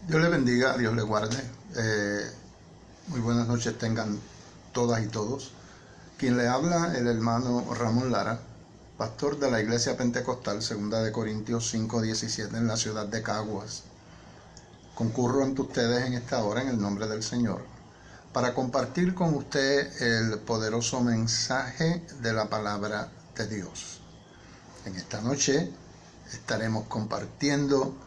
Dios le bendiga, Dios le guarde. Muy buenas noches tengan todas y todos. Quien le habla, el hermano Ramón Lara, pastor de la Iglesia Pentecostal, 2 Corintios 5:17, en la ciudad de Caguas. Concurro ante ustedes en esta hora en el nombre del Señor para compartir con usted el poderoso mensaje de la palabra de Dios. En esta noche estaremos compartiendo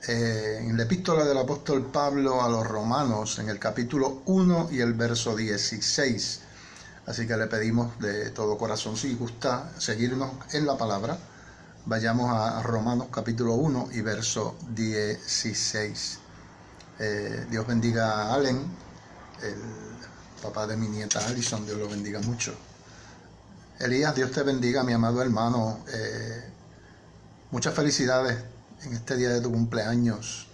en la epístola del apóstol Pablo a los Romanos, en el capítulo 1 y el verso 16. Así que le pedimos de todo corazón, si gusta seguirnos en la palabra, vayamos a Romanos capítulo 1 y verso 16. Dios bendiga a Allen, el papá de mi nieta Alison, Dios lo bendiga mucho. Elías, Dios te bendiga, mi amado hermano. Muchas felicidades en este día de tu cumpleaños.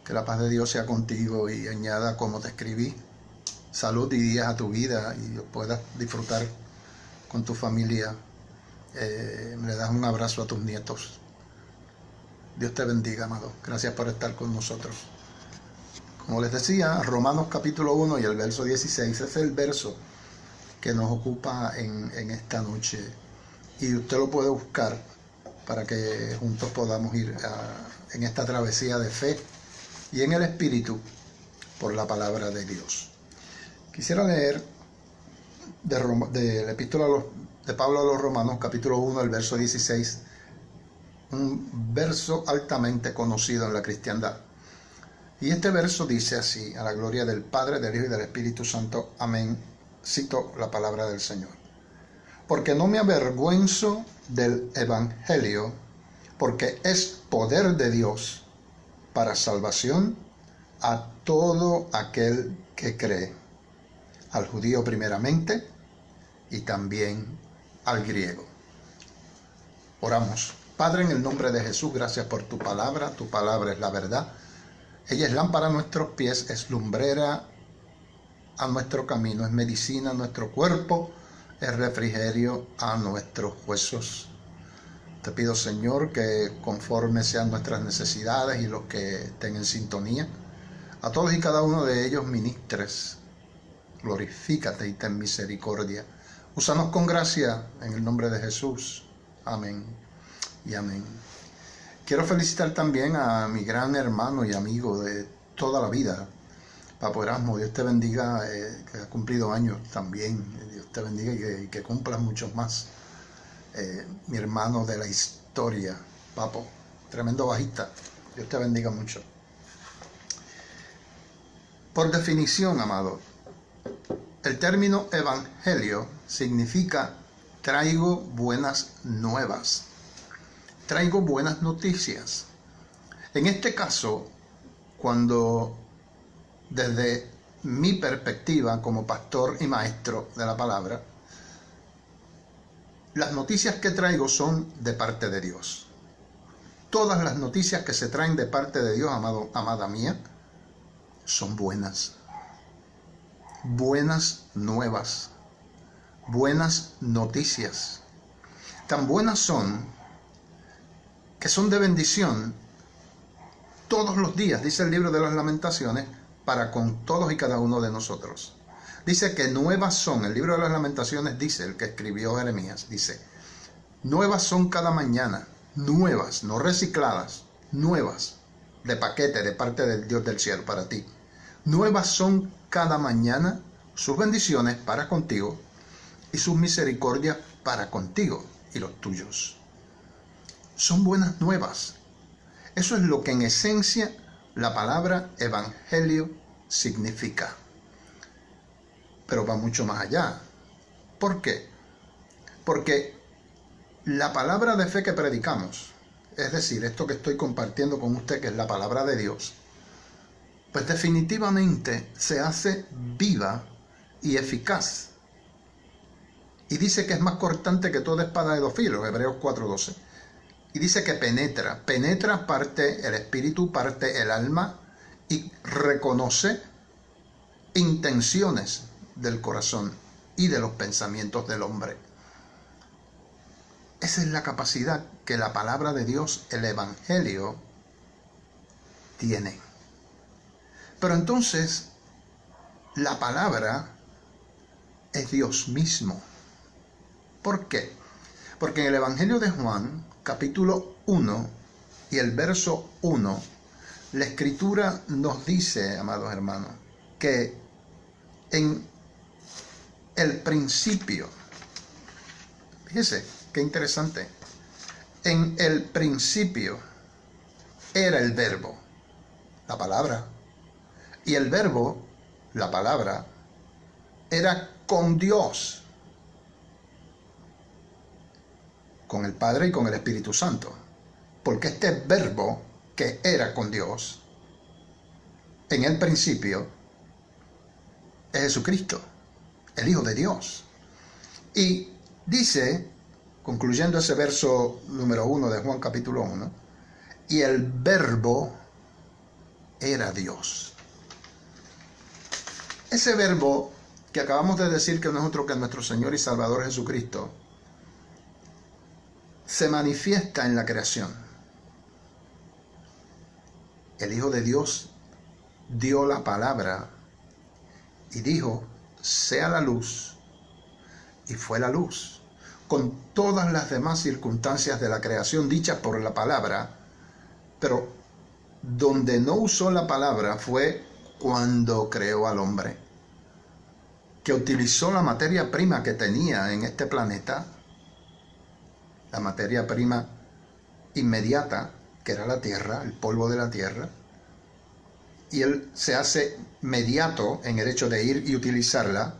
Que la paz de Dios sea contigo y añada, como te escribí, salud y días a tu vida y puedas disfrutar con tu familia. Le das un abrazo a tus nietos. Dios te bendiga, amado. Gracias por estar con nosotros. Como les decía, Romanos capítulo 1 y el verso 16 es el verso que nos ocupa en esta noche. Y usted lo puede buscar para que juntos podamos ir en esta travesía de fe y en el Espíritu por la palabra de Dios. Quisiera leer de la epístola de Pablo a los Romanos, capítulo 1, el verso 16, un verso altamente conocido en la cristiandad. Y este verso dice así: a la gloria del Padre, del Hijo y del Espíritu Santo. Amén. Cito la palabra del Señor. Porque no me avergüenzo del Evangelio, porque es poder de Dios para salvación a todo aquel que cree, al judío primeramente y también al griego. Oramos. Padre, en el nombre de Jesús, gracias por tu palabra es la verdad. Ella es lámpara a nuestros pies, es lumbrera a nuestro camino, es medicina a nuestro cuerpo, es refrigerio a nuestros huesos. Te pido, Señor, que conforme sean nuestras necesidades y los que estén en sintonía, a todos y cada uno de ellos ministres. Glorifícate y ten misericordia. Úsanos con gracia en el nombre de Jesús. Amén y amén. Quiero felicitar también a mi gran hermano y amigo de toda la vida, Papo Erasmo. Dios te bendiga, que ha cumplido años también. Dios te bendiga y que cumplas muchos más. Mi hermano de la historia, Papo, tremendo bajista. Dios te bendiga mucho. Por definición, amado, el término evangelio significa traigo buenas nuevas, traigo buenas noticias. En este caso, cuando desde mi perspectiva como pastor y maestro de la palabra, las noticias que traigo son de parte de Dios. Todas las noticias que se traen de parte de Dios, amado, amada mía, son buenas. Buenas nuevas. Buenas noticias. Tan buenas son que son de bendición todos los días, dice el libro de las Lamentaciones, para con todos y cada uno de nosotros. Dice que nuevas son, el libro de las Lamentaciones dice, el que escribió Jeremías, dice, nuevas son cada mañana, nuevas, no recicladas, nuevas, de paquete, de parte del Dios del cielo para ti. Nuevas son cada mañana sus bendiciones para contigo y sus misericordias para contigo y los tuyos. Son buenas nuevas. Eso es lo que en esencia la palabra evangelio significa. Pero va mucho más allá. ¿Por qué? Porque la palabra de fe que predicamos, es decir, esto que estoy compartiendo con usted, que es la palabra de Dios, pues definitivamente se hace viva y eficaz. Y dice que es más cortante que toda espada de dos filos, Hebreos 4:12. Y dice que penetra parte el espíritu, parte el alma, y reconoce intenciones del corazón y de los pensamientos del hombre. Esa es la capacidad que la palabra de Dios, el evangelio, tiene. Pero entonces, la palabra es Dios mismo. ¿Por qué? Porque en el Evangelio de Juan, capítulo 1 y el verso 1, la Escritura nos dice, amados hermanos, que en el principio, fíjese qué interesante, en el principio era el verbo, la palabra, y el verbo, la palabra, era con Dios, con el Padre y con el Espíritu Santo, porque este verbo que era con Dios, en el principio, es Jesucristo, el Hijo de Dios. Y dice, concluyendo ese verso número 1 de Juan capítulo 1, y el verbo era Dios. Ese verbo que acabamos de decir que no es otro que nuestro Señor y Salvador Jesucristo, se manifiesta en la creación. El Hijo de Dios dio la palabra y dijo, sea la luz, y fue la luz, con todas las demás circunstancias de la creación dichas por la palabra, pero donde no usó la palabra fue cuando creó al hombre, que utilizó la materia prima que tenía en este planeta, la materia prima inmediata, que era la tierra, el polvo de la tierra, y él se hace mediato en el hecho de ir y utilizarla,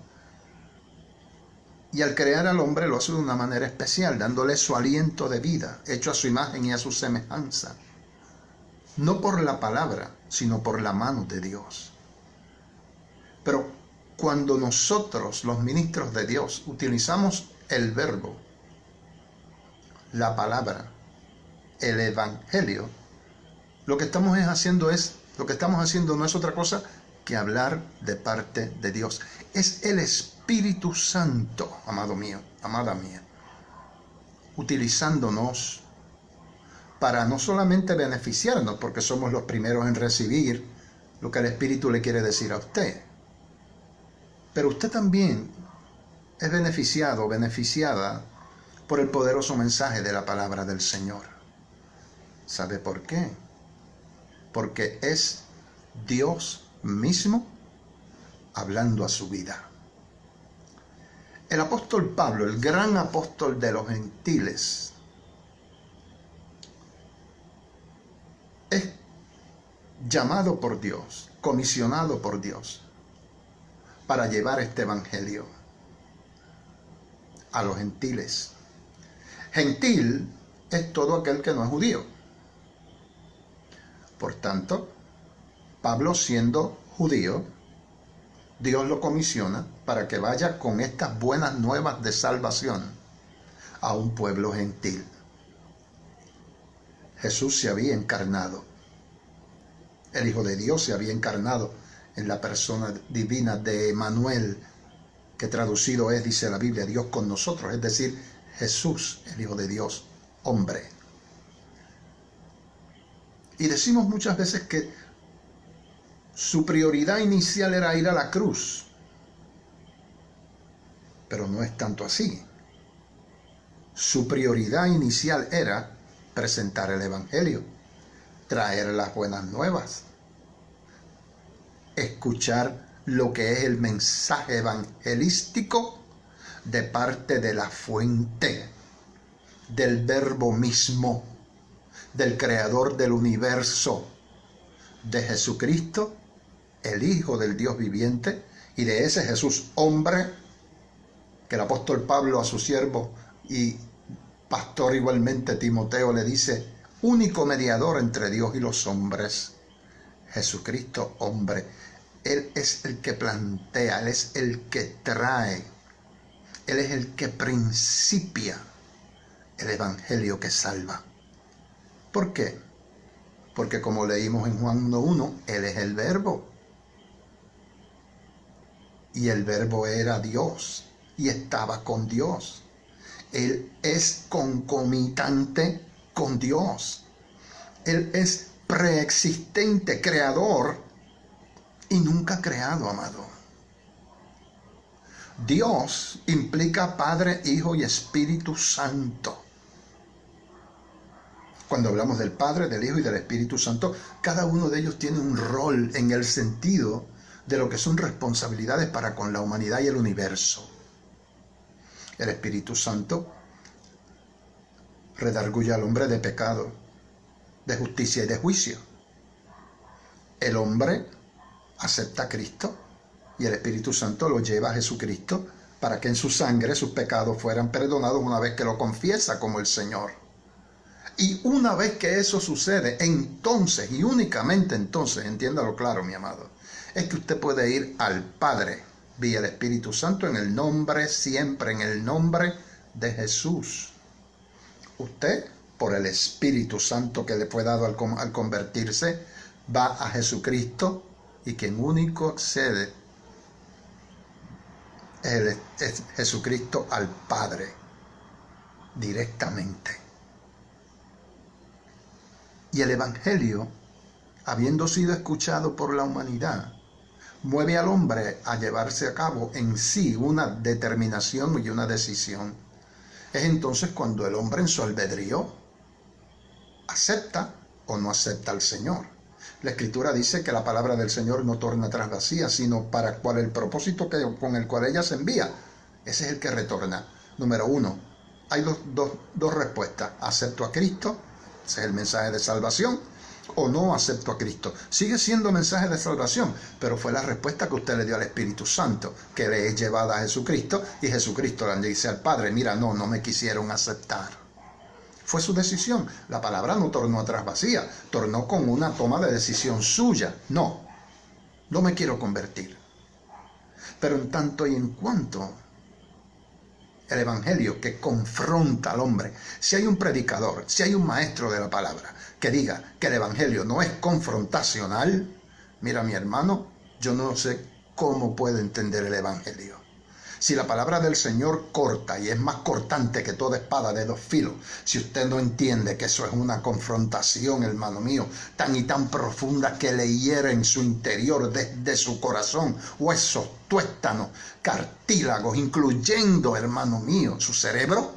y al crear al hombre lo hace de una manera especial, dándole su aliento de vida, hecho a su imagen y a su semejanza, no por la palabra, sino por la mano de Dios. Pero cuando nosotros, los ministros de Dios, utilizamos el verbo, la palabra, el evangelio, lo que estamos haciendo no es otra cosa que hablar de parte de Dios. Es el Espíritu Santo, amado mío, amada mía, utilizándonos para no solamente beneficiarnos, porque somos los primeros en recibir lo que el Espíritu le quiere decir a usted, pero usted también es beneficiado, beneficiada por el poderoso mensaje de la palabra del Señor. ¿Sabe por qué? Porque es Dios mismo hablando a su vida. El apóstol Pablo, el gran apóstol de los gentiles, es llamado por Dios, comisionado por Dios, para llevar este evangelio a los gentiles. Gentil es todo aquel que no es judío. Por tanto, Pablo, siendo judío, Dios lo comisiona para que vaya con estas buenas nuevas de salvación a un pueblo gentil. Jesús se había encarnado. El Hijo de Dios se había encarnado en la persona divina de Emanuel, que traducido es, dice la Biblia, Dios con nosotros, es decir, Jesús, el Hijo de Dios, hombre. Y decimos muchas veces que su prioridad inicial era ir a la cruz, pero no es tanto así. Su prioridad inicial era presentar el evangelio, traer las buenas nuevas, escuchar lo que es el mensaje evangelístico de parte de la fuente, del verbo mismo, del creador del universo, de Jesucristo, el Hijo del Dios viviente, y de ese Jesús hombre, que el apóstol Pablo a su siervo y pastor igualmente Timoteo le dice, único mediador entre Dios y los hombres, Jesucristo hombre. Él es el que plantea, Él es el que trae, Él es el que principia el evangelio que salva. ¿Por qué? Porque como leímos en Juan 1:1, Él es el verbo. Y el verbo era Dios y estaba con Dios. Él es concomitante con Dios. Él es preexistente, creador y nunca creado, amado. Dios implica Padre, Hijo y Espíritu Santo. Cuando hablamos del Padre, del Hijo y del Espíritu Santo, cada uno de ellos tiene un rol en el sentido de lo que son responsabilidades para con la humanidad y el universo. El Espíritu Santo redarguye al hombre de pecado, de justicia y de juicio. El hombre acepta a Cristo y el Espíritu Santo lo lleva a Jesucristo para que en su sangre sus pecados fueran perdonados una vez que lo confiesa como el Señor. Y una vez que eso sucede, entonces y únicamente entonces, entiéndalo claro, mi amado, es que usted puede ir al Padre vía el Espíritu Santo en el nombre, siempre en el nombre de Jesús. Usted, por el Espíritu Santo que le fue dado al convertirse, va a Jesucristo y quien único accede es Jesucristo al Padre directamente. Y el Evangelio, habiendo sido escuchado por la humanidad, mueve al hombre a llevarse a cabo en sí una determinación y una decisión. Es entonces cuando el hombre en su albedrío acepta o no acepta al Señor. La Escritura dice que la palabra del Señor no torna atrás vacía, sino para cual el propósito con el cual ella se envía. Ese es el que retorna. Número uno, hay dos respuestas. Acepto a Cristo, ese es el mensaje de salvación, o no acepto a Cristo. Sigue siendo mensaje de salvación, pero fue la respuesta que usted le dio al Espíritu Santo, que le es llevada a Jesucristo, y Jesucristo le dice al Padre, mira, no me quisieron aceptar. Fue su decisión. La palabra no tornó atrás vacía, tornó con una toma de decisión suya. No me quiero convertir. Pero en tanto y en cuanto el Evangelio que confronta al hombre, si hay un predicador, si hay un maestro de la palabra que diga que el Evangelio no es confrontacional, mira mi hermano, yo no sé cómo puede entender el Evangelio. Si la palabra del Señor corta y es más cortante que toda espada de dos filos, si usted no entiende que eso es una confrontación, hermano mío, tan y tan profunda que le hiere en su interior, desde su corazón, huesos, tuétanos, cartílagos, incluyendo, hermano mío, su cerebro,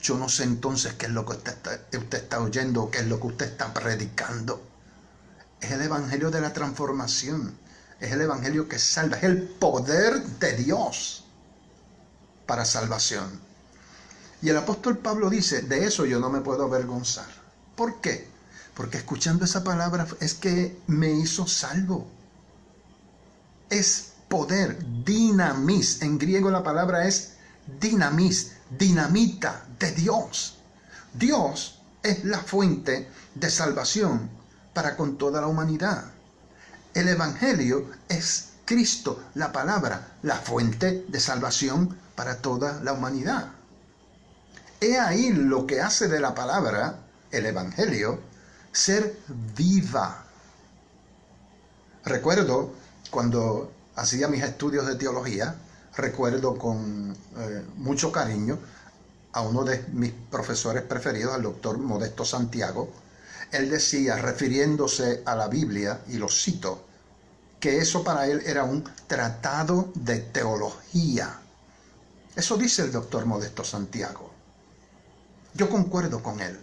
yo no sé entonces qué es lo que usted está oyendo, qué es lo que usted está predicando. Es el Evangelio de la transformación. Es el Evangelio que salva, es el poder de Dios para salvación. Y el apóstol Pablo dice, de eso yo no me puedo avergonzar. ¿Por qué? Porque escuchando esa palabra es que me hizo salvo. Es poder, dinamis. En griego la palabra es dinamis, dinamita de Dios. Dios es la fuente de salvación para con toda la humanidad. El Evangelio es Cristo, la palabra, la fuente de salvación para toda la humanidad. He ahí lo que hace de la palabra, el Evangelio, ser viva. Recuerdo cuando hacía mis estudios de teología, recuerdo con mucho cariño a uno de mis profesores preferidos, al doctor Modesto Santiago. Él decía, refiriéndose a la Biblia, y lo cito, que eso para él era un tratado de teología. Eso dice el doctor Modesto Santiago. Yo concuerdo con él.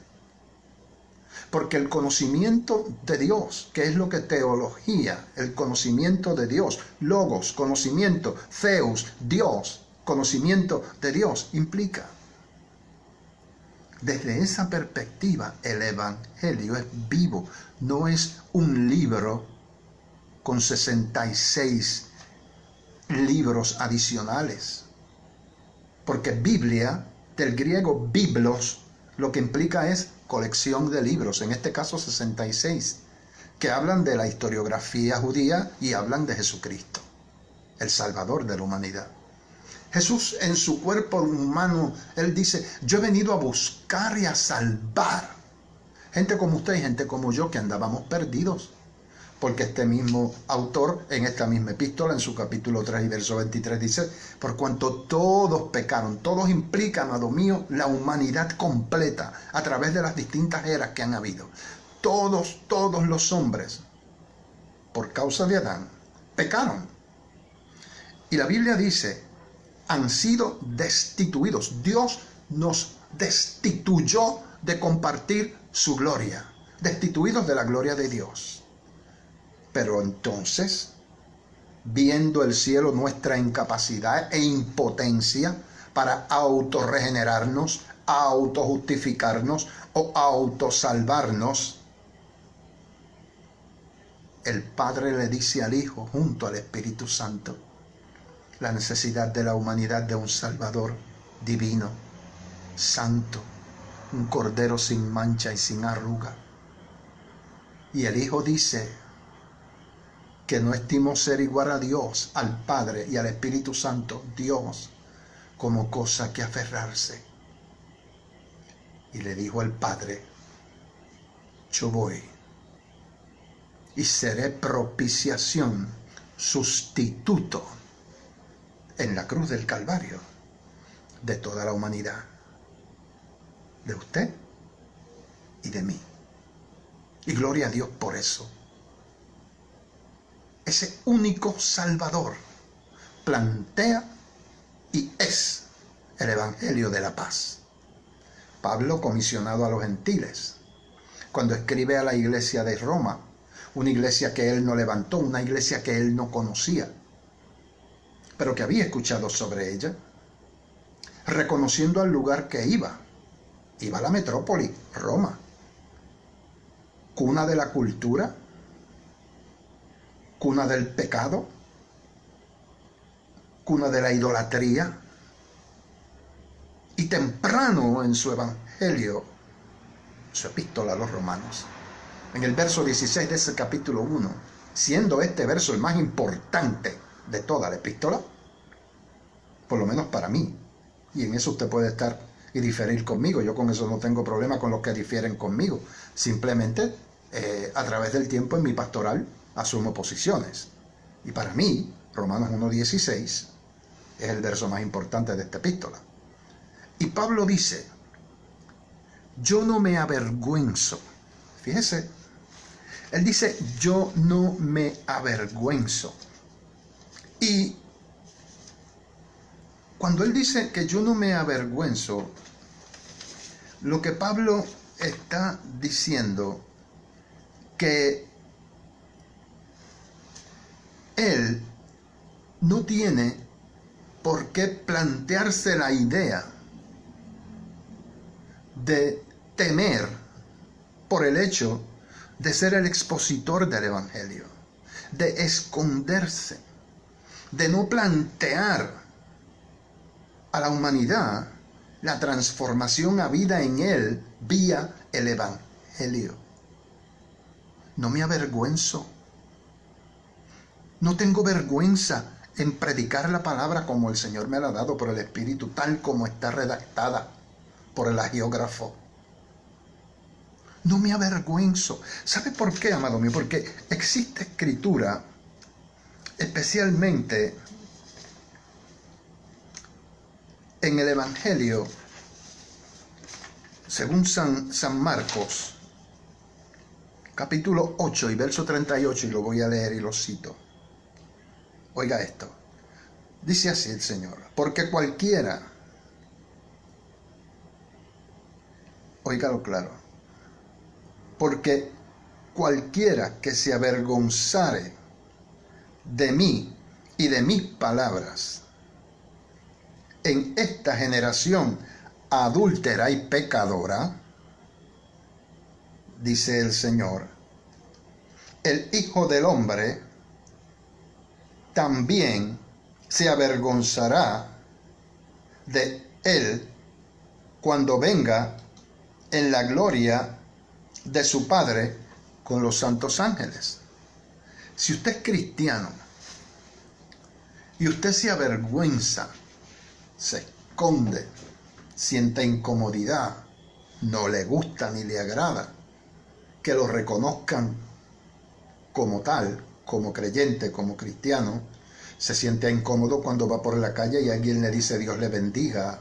Porque el conocimiento de Dios, que es lo que teología, el conocimiento de Dios, logos, conocimiento, theos, Dios, conocimiento de Dios, implica. Desde esa perspectiva, el Evangelio es vivo, no es un libro con 66 libros adicionales. Porque Biblia, del griego biblos, lo que implica es colección de libros, en este caso 66, que hablan de la historiografía judía y hablan de Jesucristo, el Salvador de la humanidad. Jesús en su cuerpo humano, él dice, yo he venido a buscar y a salvar gente como usted y gente como yo que andábamos perdidos. Porque este mismo autor, en esta misma epístola, en su capítulo 3 y verso 23, dice, por cuanto todos pecaron, todos implican, amado mío, la humanidad completa, a través de las distintas eras que han habido. Todos los hombres por causa de Adán, pecaron. Y la Biblia dice, han sido destituidos. Dios nos destituyó de compartir su gloria, destituidos de la gloria de Dios. Pero entonces, viendo el cielo nuestra incapacidad e impotencia para autorregenerarnos, autojustificarnos o autosalvarnos, el Padre le dice al Hijo junto al Espíritu Santo la necesidad de la humanidad de un Salvador divino, santo, un Cordero sin mancha y sin arruga. Y el Hijo dice que no estimó ser igual a Dios, al Padre y al Espíritu Santo, Dios, como cosa que aferrarse. Y le dijo al Padre, yo voy y seré propiciación, sustituto en la cruz del Calvario de toda la humanidad, de usted y de mí. Y gloria a Dios por eso. Ese único Salvador plantea y es el Evangelio de la paz. Pablo, comisionado a los gentiles, cuando escribe a la iglesia de Roma, una iglesia que él no levantó, una iglesia que él no conocía, pero que había escuchado sobre ella, reconociendo al lugar que iba a la metrópoli, Roma, cuna de la cultura, cuna del pecado, cuna de la idolatría, y temprano en su evangelio, su epístola a los romanos, en el verso 16 de ese capítulo 1, siendo este verso el más importante de toda la epístola, por lo menos para mí, y en eso usted puede estar y diferir conmigo, yo con eso no tengo problema con los que difieren conmigo, simplemente a través del tiempo en mi pastoral asumo posiciones, y para mí Romanos 1:16 es el verso más importante de esta epístola. Y Pablo dice, yo no me avergüenzo, fíjese, él dice, yo no me avergüenzo. Y cuando él dice que yo no me avergüenzo, lo que Pablo está diciendo que él no tiene por qué plantearse la idea de temer por el hecho de ser el expositor del Evangelio, de esconderse, de no plantear a la humanidad la transformación habida en él vía el Evangelio. No me avergüenzo. No tengo vergüenza en predicar la palabra como el Señor me la ha dado por el Espíritu, tal como está redactada por el hagiógrafo. No me avergüenzo. ¿Sabe por qué, amado mío? Porque existe escritura, especialmente en el Evangelio, según San Marcos, capítulo 8 y verso 38, y lo voy a leer y lo cito. Oiga esto. Dice así el Señor, porque cualquiera, óigalo claro, porque cualquiera que se avergonzare de mí y de mis palabras en esta generación adúltera y pecadora, dice el Señor, el Hijo del Hombre también se avergonzará de él cuando venga en la gloria de su Padre con los santos ángeles. Si usted es cristiano y usted se avergüenza, se esconde, siente incomodidad, no le gusta ni le agrada que lo reconozcan como tal, como creyente, como cristiano, se siente incómodo cuando va por la calle y alguien le dice Dios le bendiga,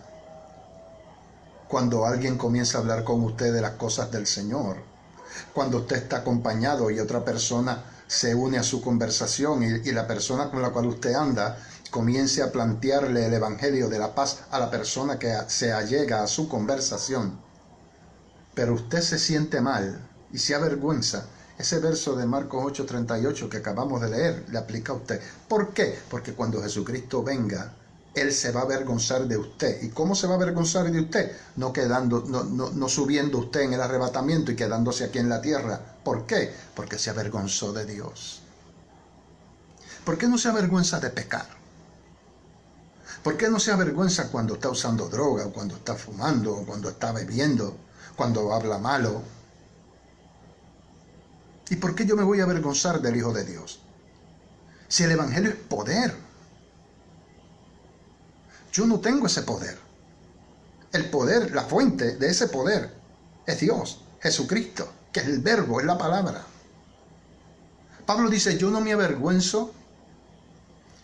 cuando alguien comienza a hablar con usted de las cosas del Señor, cuando usted está acompañado y otra persona se une a su conversación y la persona con la cual usted anda comience a plantearle el evangelio de la paz a la persona que se allega a su conversación, pero usted se siente mal y se avergüenza, ese verso de Marcos 8:38 que acabamos de leer le aplica a usted. ¿Por qué? Porque cuando Jesucristo venga, Él se va a avergonzar de usted. ¿Y cómo se va a avergonzar de usted? No subiendo usted en el arrebatamiento y quedándose aquí en la tierra. ¿Por qué? Porque se avergonzó de Dios. ¿Por qué no se avergüenza de pecar? ¿Por qué no se avergüenza cuando está usando droga, o cuando está fumando, o cuando está bebiendo, cuando habla malo? ¿Y por qué yo me voy a avergonzar del Hijo de Dios? Si el Evangelio es poder. Yo no tengo ese poder. El poder, la fuente de ese poder es Dios, Jesucristo, que es el verbo, es la palabra. Pablo dice, yo no me avergüenzo,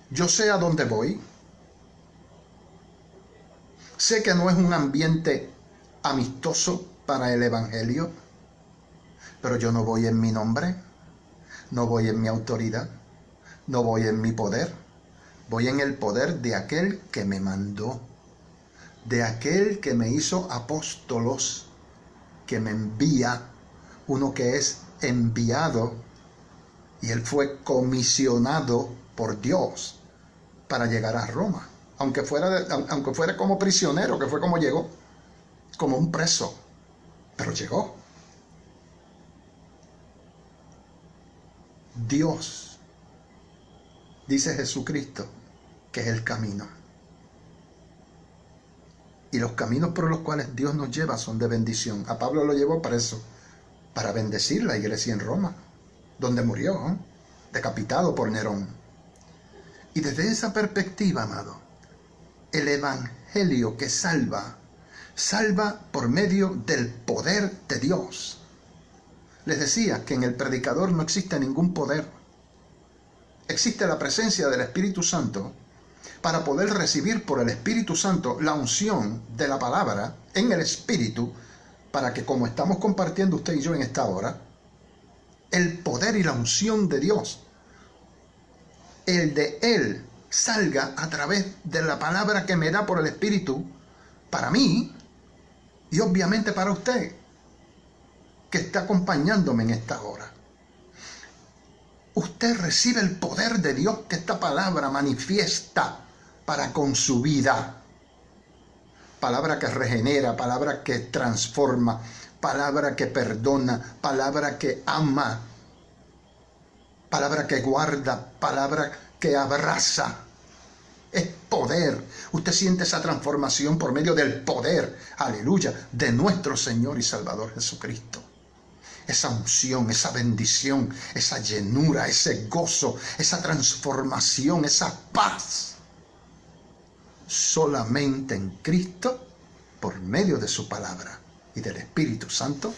yo sé a dónde voy. Sé que no es un ambiente amistoso para el Evangelio, pero yo no voy en mi nombre, no voy en mi autoridad, no voy en mi poder, voy en el poder de aquel que me mandó, de aquel que me hizo apóstolos, que me envía, uno que es enviado, y él fue comisionado por Dios para llegar a Roma, aunque fuera como prisionero, que fue como llegó, como un preso, pero llegó. Dios, dice Jesucristo, que es el camino. Y los caminos por los cuales Dios nos lleva son de bendición. A Pablo lo llevó preso, para bendecir la iglesia en Roma, donde murió, decapitado por Nerón. Y desde esa perspectiva, amado, el evangelio que salva por medio del poder de Dios. Les decía que en el predicador no existe ningún poder. Existe la presencia del Espíritu Santo para poder recibir por el Espíritu Santo la unción de la palabra en el Espíritu, para que, como estamos compartiendo usted y yo en esta hora, el poder y la unción de Dios, el de Él, salga a través de la palabra que me da por el Espíritu, para mí y obviamente para usted, que está acompañándome en esta hora. Usted recibe el poder de Dios que esta palabra manifiesta para con su vida. Palabra que regenera, palabra que transforma, palabra que perdona, palabra que ama, palabra que guarda, palabra que abraza. Es poder. Usted siente esa transformación por medio del poder, aleluya, de nuestro Señor y Salvador Jesucristo. Esa unción, esa bendición, esa llenura, ese gozo, esa transformación, esa paz, solamente en Cristo, por medio de su palabra y del Espíritu Santo,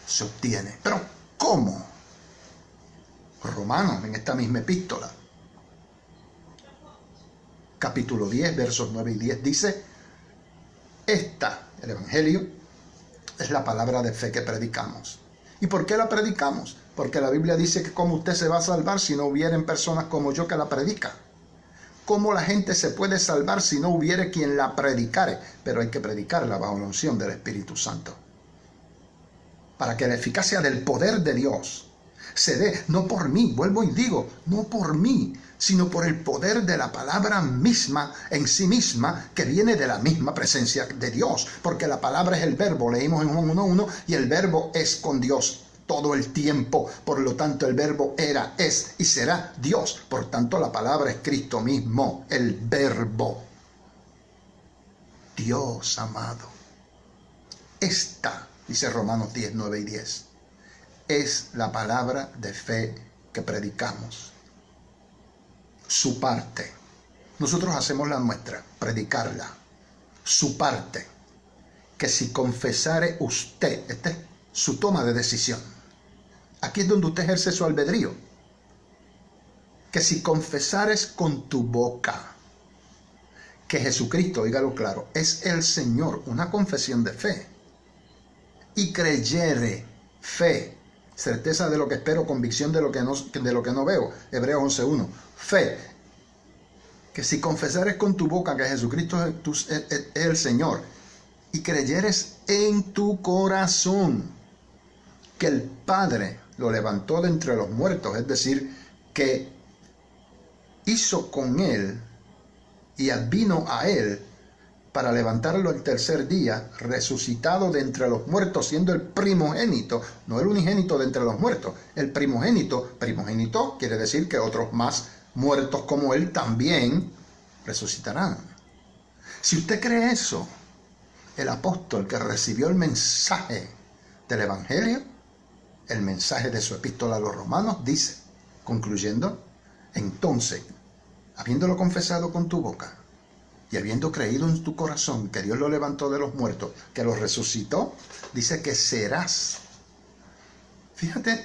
se obtiene. Pero ¿cómo? Romanos, en esta misma epístola, capítulo 10, versos 9 y 10, dice, el Evangelio, es la palabra de fe que predicamos. ¿Y por qué la predicamos? Porque la Biblia dice que cómo usted se va a salvar si no hubieren personas como yo que la predican. ¿Cómo la gente se puede salvar si no hubiere quien la predicare? Pero hay que predicarla bajo la unción del Espíritu Santo, para que la eficacia del poder de Dios se dé, no por mí, vuelvo y digo, no por mí, sino por el poder de la palabra misma, en sí misma, que viene de la misma presencia de Dios, porque la palabra es el verbo, leímos en Juan 1:1, y el verbo es con Dios todo el tiempo, por lo tanto el verbo era, es y será Dios, por tanto la palabra es Cristo mismo, el verbo. Dios amado, esta, dice Romanos 10, 9 y 10, es la palabra de fe que predicamos. Su parte. Nosotros hacemos la nuestra, predicarla. Su parte. Que si confesare usted, esta es su toma de decisión. Aquí es donde usted ejerce su albedrío. Que si confesares con tu boca que Jesucristo, oígalo claro, es el Señor, una confesión de fe, y creyere, fe, Certeza de lo que espero, convicción de lo que no veo. Hebreos 11:1. Fe, que si confesares con tu boca que Jesucristo es el Señor y creyeres en tu corazón que el Padre lo levantó de entre los muertos, es decir, que hizo con él y vino a él para levantarlo el tercer día, resucitado de entre los muertos, siendo el primogénito, no el unigénito de entre los muertos, el primogénito quiere decir que otros más muertos como él también resucitarán. Si usted cree eso, el apóstol que recibió el mensaje del Evangelio, el mensaje de su epístola a los Romanos, dice, concluyendo, entonces, habiéndolo confesado con tu boca y habiendo creído en tu corazón que Dios lo levantó de los muertos, que lo resucitó, dice que serás. Fíjate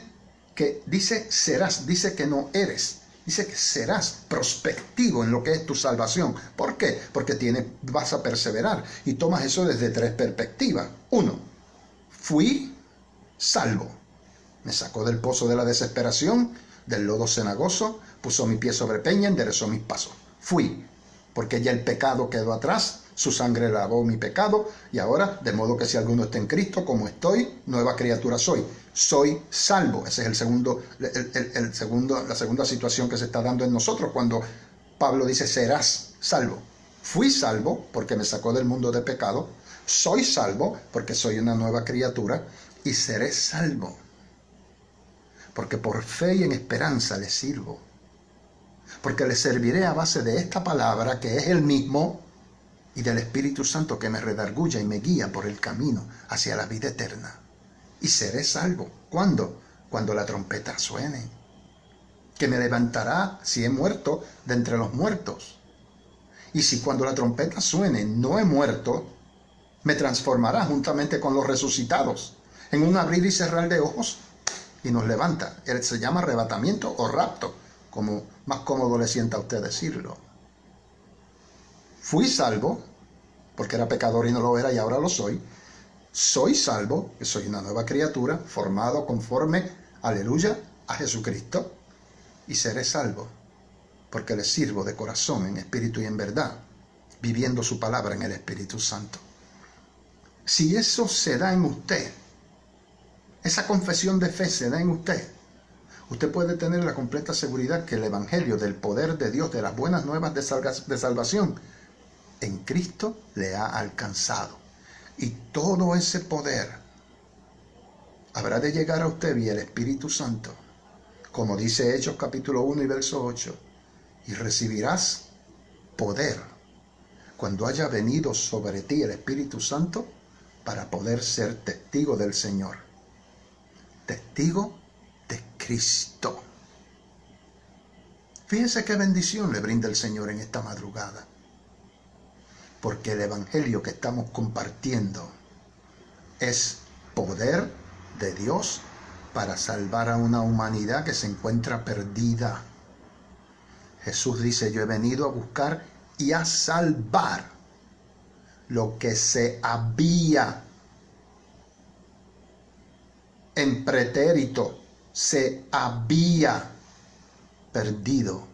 que dice serás, dice que no eres. Dice que serás prospectivo en lo que es tu salvación. ¿Por qué? Porque vas a perseverar. Y tomas eso desde tres perspectivas. Uno, fui salvo. Me sacó del pozo de la desesperación, del lodo cenagoso, puso mi pie sobre peña, enderezó mis pasos. Fui, porque ya el pecado quedó atrás, su sangre lavó mi pecado, y ahora, de modo que si alguno está en Cristo, como estoy, nueva criatura soy. Soy salvo. Esa es la segunda situación que se está dando en nosotros cuando Pablo dice serás salvo. Fui salvo porque me sacó del mundo de pecado. Soy salvo porque soy una nueva criatura y seré salvo porque por fe y en esperanza le sirvo. Porque le serviré a base de esta palabra que es el mismo y del Espíritu Santo que me redarguya y me guía por el camino hacia la vida eterna. Y seré salvo. ¿Cuándo? Cuando la trompeta suene. Que me levantará, si he muerto, de entre los muertos. Y si cuando la trompeta suene no he muerto, me transformará juntamente con los resucitados en un abrir y cerrar de ojos y nos levanta. Él se llama arrebatamiento o rapto, como más cómodo le sienta a usted decirlo. Fui salvo, porque era pecador y no lo era y ahora lo soy. Soy salvo, que soy una nueva criatura, formado conforme, aleluya, a Jesucristo. Y seré salvo, porque le sirvo de corazón, en espíritu y en verdad, viviendo su palabra en el Espíritu Santo. Si eso se da en usted, esa confesión de fe se da en usted, usted puede tener la completa seguridad que el Evangelio del poder de Dios, de las buenas nuevas de salvación, en Cristo le ha alcanzado. Y todo ese poder habrá de llegar a usted vía el Espíritu Santo, como dice Hechos capítulo 1 y verso 8, y recibirás poder cuando haya venido sobre ti el Espíritu Santo para poder ser testigo del Señor, testigo de Cristo. Fíjese qué bendición le brinda el Señor en esta madrugada, porque el Evangelio que estamos compartiendo es poder de Dios para salvar a una humanidad que se encuentra perdida. Jesús dice, yo he venido a buscar y a salvar lo que se había, en pretérito, se había perdido.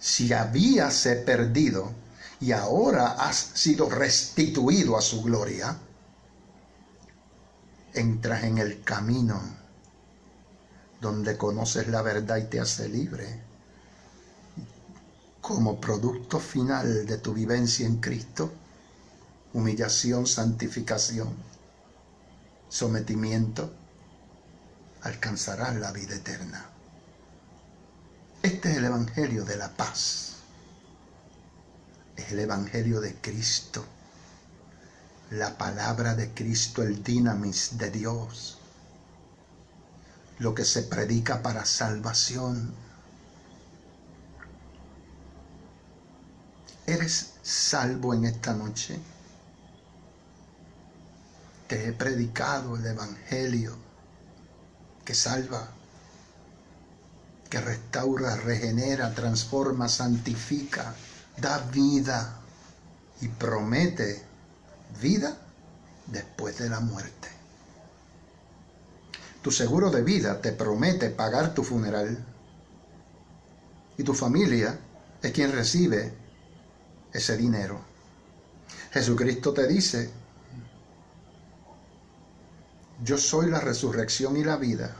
Si habíase perdido y ahora has sido restituido a su gloria, entras en el camino donde conoces la verdad y te hace libre. Como producto final de tu vivencia en Cristo, humillación, santificación, sometimiento, alcanzarás la vida eterna. Este es el Evangelio de la paz. Es el Evangelio de Cristo. La palabra de Cristo, el dinamis de Dios. Lo que se predica para salvación. ¿Eres salvo en esta noche? Te he predicado el Evangelio que salva, que restaura, regenera, transforma, santifica, da vida y promete vida después de la muerte. Tu seguro de vida te promete pagar tu funeral. Y tu familia es quien recibe ese dinero. Jesucristo te dice: yo soy la resurrección y la vida.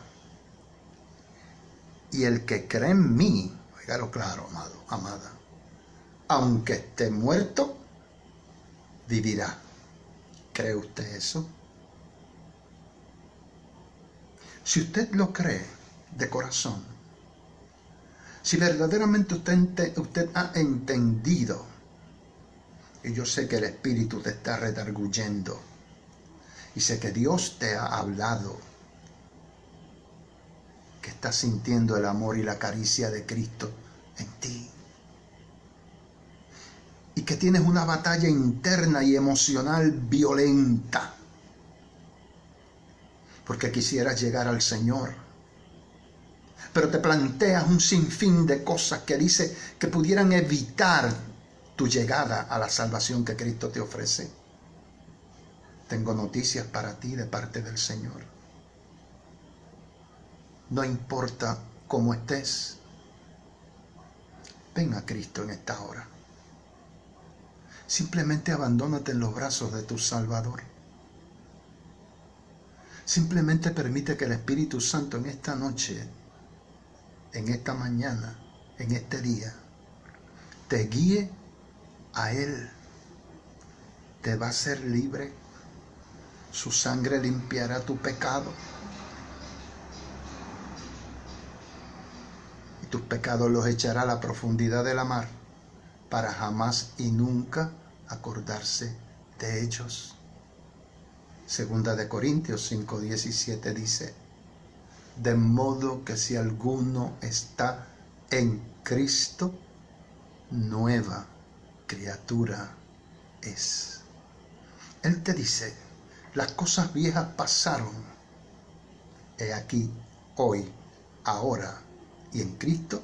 Y el que cree en mí, oígalo claro, amado, amada, aunque esté muerto, vivirá. ¿Cree usted eso? Si usted lo cree de corazón, si verdaderamente usted ha entendido, y yo sé que el Espíritu te está redarguyendo, y sé que Dios te ha hablado, que estás sintiendo el amor y la caricia de Cristo en ti, y que tienes una batalla interna y emocional violenta, porque quisieras llegar al Señor, pero te planteas un sinfín de cosas que dice que pudieran evitar tu llegada a la salvación que Cristo te ofrece. Tengo noticias para ti de parte del Señor. No importa cómo estés, ven a Cristo en esta hora. Simplemente abandónate en los brazos de tu Salvador. Simplemente permite que el Espíritu Santo en esta noche, en esta mañana, en este día, te guíe a Él. Te va a hacer libre. Su sangre limpiará tu pecado. Y tus pecados los echará a la profundidad de la mar, para jamás y nunca acordarse de ellos. Segunda de Corintios 5:17 dice: de modo que si alguno está en Cristo, nueva criatura es. Él te dice: las cosas viejas pasaron, he aquí, hoy, ahora y en Cristo,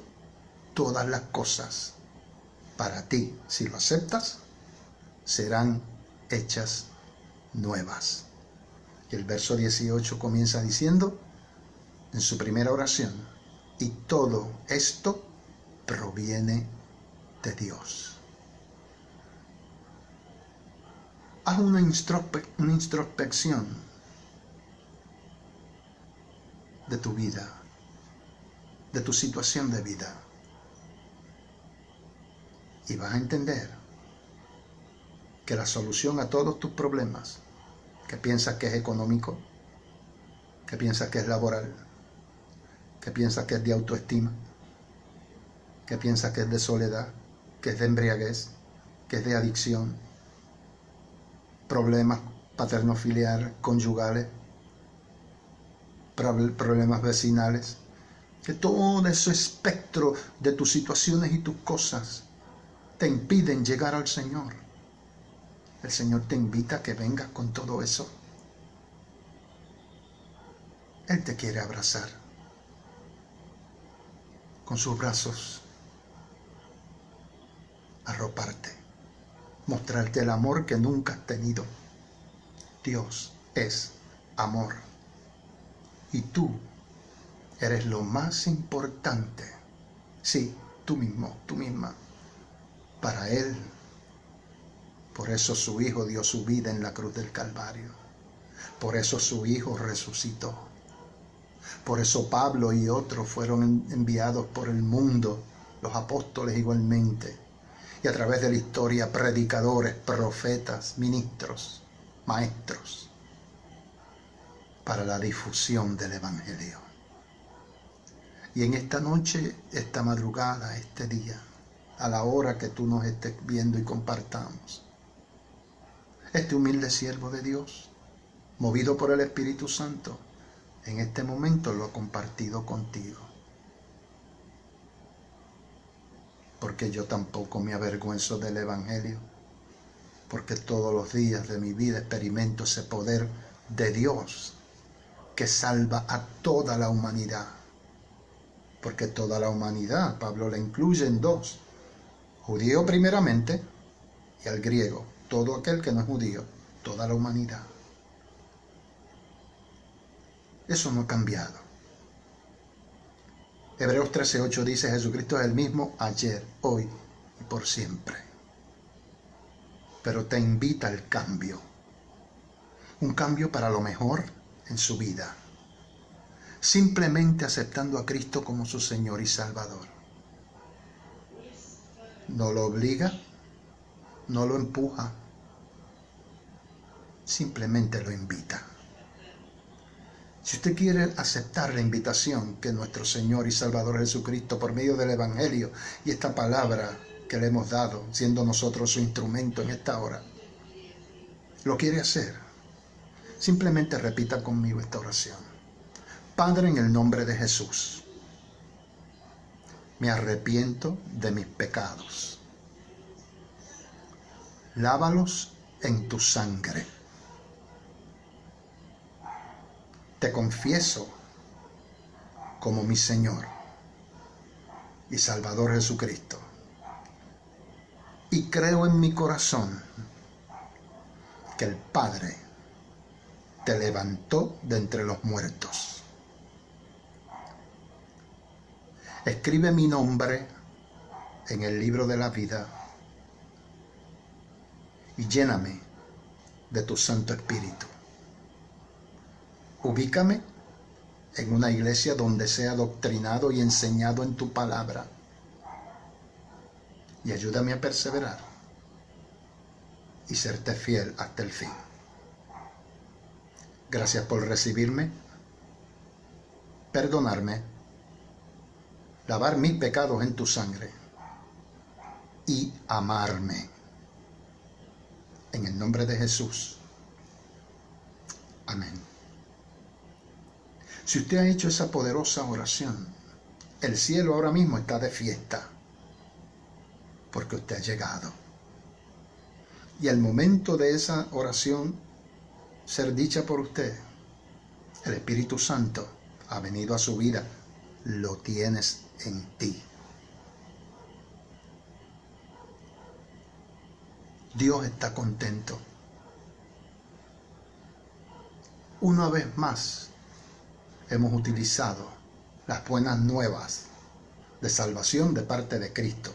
todas las cosas para ti, si lo aceptas, serán hechas nuevas. Y el verso 18 comienza diciendo, en su primera oración: y todo esto proviene de Dios. Haz una introspección de tu vida, de tu situación de vida, y vas a entender que la solución a todos tus problemas, que piensas que es económico, que piensas que es laboral, que piensas que es de autoestima, que piensas que es de soledad, que es de embriaguez, que es de adicción, problemas paterno-filiales, conyugales, problemas vecinales, que todo ese espectro de tus situaciones y tus cosas te impiden llegar al Señor. El Señor te invita a que vengas con todo eso. Él te quiere abrazar con sus brazos, arroparte, mostrarte el amor que nunca has tenido. Dios es amor. Y tú eres lo más importante. Sí, tú mismo, tú misma, para Él. Por eso su Hijo dio su vida en la cruz del Calvario. Por eso su Hijo resucitó. Por eso Pablo y otros fueron enviados por el mundo, los apóstoles igualmente. Y a través de la historia, predicadores, profetas, ministros, maestros, para la difusión del Evangelio. Y en esta noche, esta madrugada, este día, a la hora que tú nos estés viendo y compartamos, este humilde siervo de Dios, movido por el Espíritu Santo, en este momento lo ha compartido contigo. Porque yo tampoco me avergüenzo del Evangelio, porque todos los días de mi vida experimento ese poder de Dios que salva a toda la humanidad. Porque toda la humanidad, Pablo la incluye en dos: judío primeramente y al griego, todo aquel que no es judío, toda la humanidad. Eso no ha cambiado. Hebreos 13:8 dice: Jesucristo es el mismo ayer, hoy y por siempre. Pero te invita al cambio. Un cambio para lo mejor en su vida. Simplemente aceptando a Cristo como su Señor y Salvador. No lo obliga, no lo empuja, simplemente lo invita. Si usted quiere aceptar la invitación que nuestro Señor y Salvador Jesucristo, por medio del Evangelio y esta palabra que le hemos dado, siendo nosotros su instrumento en esta hora, lo quiere hacer, simplemente repita conmigo esta oración. Padre, en el nombre de Jesús, me arrepiento de mis pecados. Lávalos en tu sangre. Te confieso como mi Señor y Salvador Jesucristo. Y creo en mi corazón que el Padre te levantó de entre los muertos. Escribe mi nombre en el libro de la vida y lléname de tu Santo Espíritu. Ubícame en una iglesia donde sea doctrinado y enseñado en tu palabra. Y ayúdame a perseverar y serte fiel hasta el fin. Gracias por recibirme, perdonarme, lavar mis pecados en tu sangre y amarme. En el nombre de Jesús. Amén. Si usted ha hecho esa poderosa oración, el cielo ahora mismo está de fiesta, porque usted ha llegado. Y al momento de esa oración ser dicha por usted, el Espíritu Santo ha venido a su vida, lo tienes en ti. Dios está contento. Una vez más, hemos utilizado las buenas nuevas de salvación de parte de Cristo,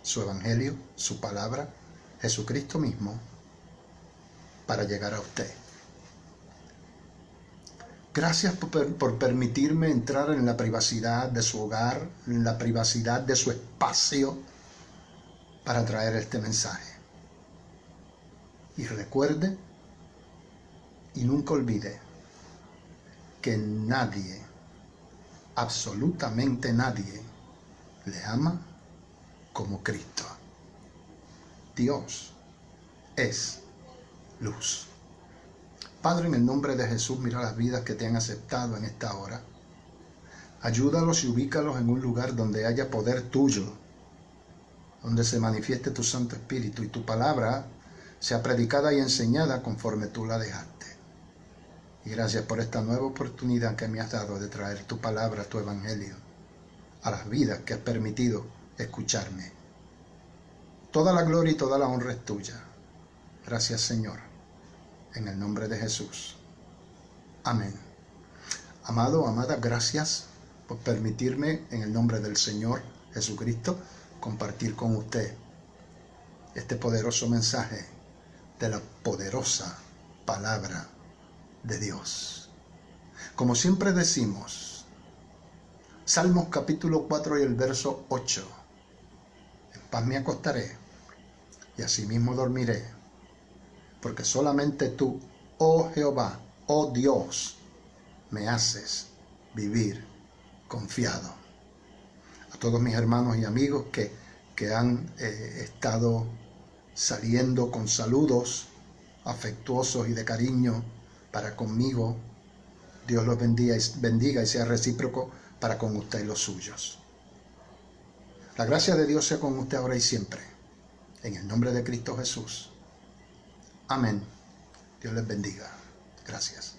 su Evangelio, su palabra, Jesucristo mismo, para llegar a usted. Gracias por permitirme entrar en la privacidad de su hogar, en la privacidad de su espacio, para traer este mensaje. Y recuerde y nunca olvide que nadie, absolutamente nadie, le ama como Cristo. Dios es luz. Padre, en el nombre de Jesús, mira las vidas que te han aceptado en esta hora. Ayúdalos y ubícalos en un lugar donde haya poder tuyo, donde se manifieste tu Santo Espíritu y tu palabra sea predicada y enseñada conforme tú la dejaste. Y gracias por esta nueva oportunidad que me has dado de traer tu palabra, tu evangelio, a las vidas que has permitido escucharme. Toda la gloria y toda la honra es tuya. Gracias, Señor, en el nombre de Jesús. Amén. Amado, amada, gracias por permitirme, en el nombre del Señor Jesucristo, compartir con usted este poderoso mensaje de la poderosa palabra de Dios. Como siempre decimos, Salmos capítulo 4 y el verso 8, en paz me acostaré y asimismo dormiré, porque solamente tú, oh Jehová, oh Dios, me haces vivir confiado. A todos mis hermanos y amigos que han estado saliendo con saludos afectuosos y de cariño para conmigo, Dios los bendiga y sea recíproco para con usted y los suyos. La gracia de Dios sea con usted ahora y siempre. En el nombre de Cristo Jesús. Amén. Dios les bendiga. Gracias.